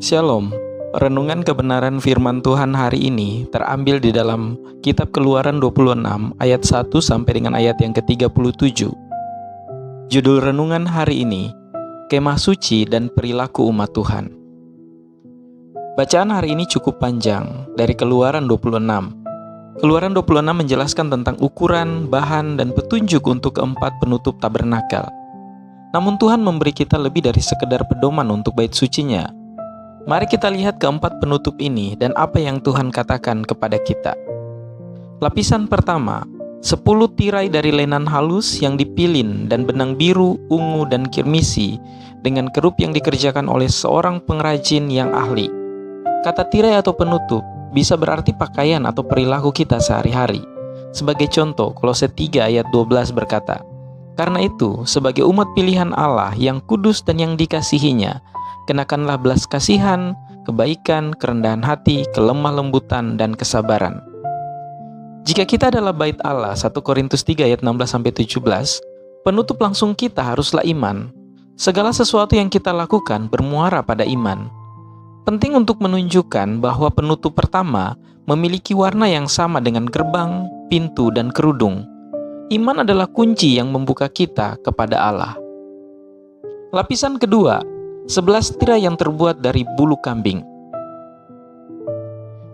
Shalom, renungan kebenaran firman Tuhan hari ini terambil di dalam kitab Keluaran 26 ayat 1 sampai dengan ayat yang ke-37. Judul renungan hari ini, Kemah Suci dan Perilaku Umat Tuhan. Bacaan hari ini cukup panjang dari Keluaran 26. Keluaran 26 menjelaskan tentang ukuran, bahan, dan petunjuk untuk keempat penutup tabernakel. Namun Tuhan memberi kita lebih dari sekedar pedoman untuk bait sucinya. Mari kita lihat keempat penutup ini dan apa yang Tuhan katakan kepada kita. Lapisan pertama, 10 tirai dari lenan halus yang dipilin dan benang biru, ungu, dan kirmisi dengan kerup yang dikerjakan oleh seorang pengrajin yang ahli. Kata tirai atau penutup bisa berarti pakaian atau perilaku kita sehari-hari. Sebagai contoh, Kolose 3 ayat 12 berkata, "Karena itu, sebagai umat pilihan Allah yang kudus dan yang dikasihinya, kenakanlah belas kasihan, kebaikan, kerendahan hati, kelemah lembutan, dan kesabaran." Jika kita adalah bait Allah, 1 Korintus 3 ayat 16-17, penutup langsung kita haruslah iman. Segala sesuatu yang kita lakukan bermuara pada iman. Penting untuk menunjukkan bahwa penutup pertama memiliki warna yang sama dengan gerbang, pintu, dan kerudung. Iman adalah kunci yang membuka kita kepada Allah. Lapisan kedua, 11 tirai yang terbuat dari bulu kambing.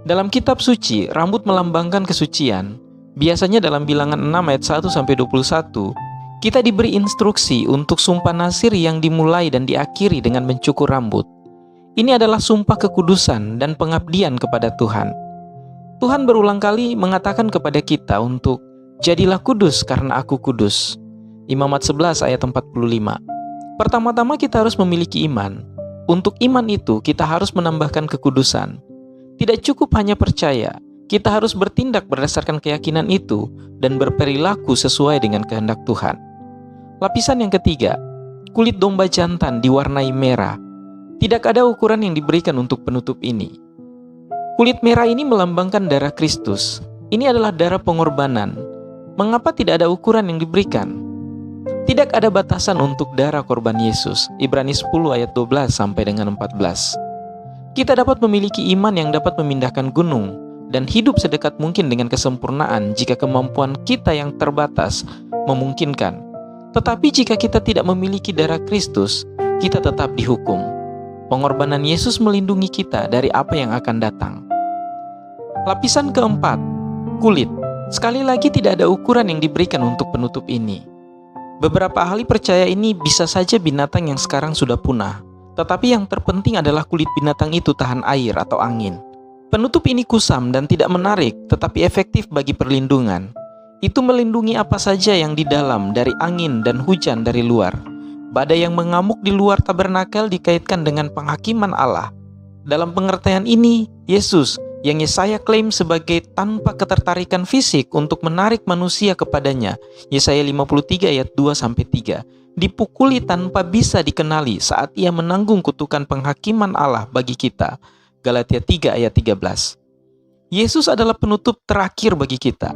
Dalam kitab suci, rambut melambangkan kesucian. Biasanya dalam bilangan 6 ayat 1-21, kita diberi instruksi untuk sumpah nazir yang dimulai dan diakhiri dengan mencukur rambut. Ini adalah sumpah kekudusan dan pengabdian kepada Tuhan. Tuhan berulang kali mengatakan kepada kita untuk jadilah kudus karena aku kudus. Imamat 11 ayat 45. Pertama-tama kita harus memiliki iman. Untuk iman itu kita harus menambahkan kekudusan. Tidak cukup hanya percaya, kita harus bertindak berdasarkan keyakinan itu dan berperilaku sesuai dengan kehendak Tuhan. Lapisan yang ketiga, kulit domba jantan diwarnai merah. Tidak ada ukuran yang diberikan untuk penutup ini. Kulit merah ini melambangkan darah Kristus. Ini adalah darah pengorbanan. Mengapa tidak ada ukuran yang diberikan? Tidak ada batasan untuk darah korban Yesus. Ibrani 10 ayat 12 sampai dengan 14. Kita dapat memiliki iman yang dapat memindahkan gunung dan hidup sedekat mungkin dengan kesempurnaan jika kemampuan kita yang terbatas memungkinkan. Tetapi jika kita tidak memiliki darah Kristus, kita tetap dihukum. Pengorbanan Yesus melindungi kita dari apa yang akan datang. Lapisan keempat, kulit. Sekali lagi tidak ada ukuran yang diberikan untuk penutup ini. Beberapa ahli percaya ini bisa saja binatang yang sekarang sudah punah. Tetapi yang terpenting adalah kulit binatang itu tahan air atau angin. Penutup ini kusam dan tidak menarik, tetapi efektif bagi perlindungan. Itu melindungi apa saja yang di dalam dari angin dan hujan dari luar. Badai yang mengamuk di luar tabernakel dikaitkan dengan penghakiman Allah. Dalam pengertian ini, Yesus yang Yesaya klaim sebagai tanpa ketertarikan fisik untuk menarik manusia kepadanya, Yesaya 53 ayat 2-3, dipukuli tanpa bisa dikenali saat ia menanggung kutukan penghakiman Allah bagi kita, Galatia 3 ayat 13. Yesus adalah penutup terakhir bagi kita.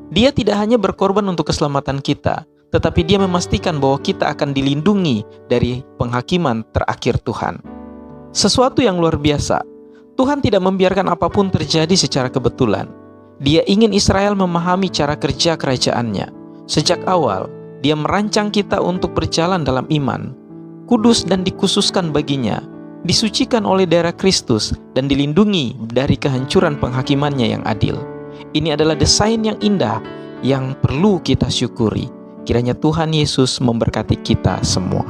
Dia tidak hanya berkorban untuk keselamatan kita, tetapi dia memastikan bahwa kita akan dilindungi dari penghakiman terakhir Tuhan. Sesuatu yang luar biasa, Tuhan tidak membiarkan apapun terjadi secara kebetulan. Dia ingin Israel memahami cara kerja kerajaannya. Sejak awal, dia merancang kita untuk berjalan dalam iman, kudus dan dikhususkan baginya, disucikan oleh darah Kristus, dan dilindungi dari kehancuran penghakimannya yang adil. Ini adalah desain yang indah yang perlu kita syukuri. Kiranya Tuhan Yesus memberkati kita semua.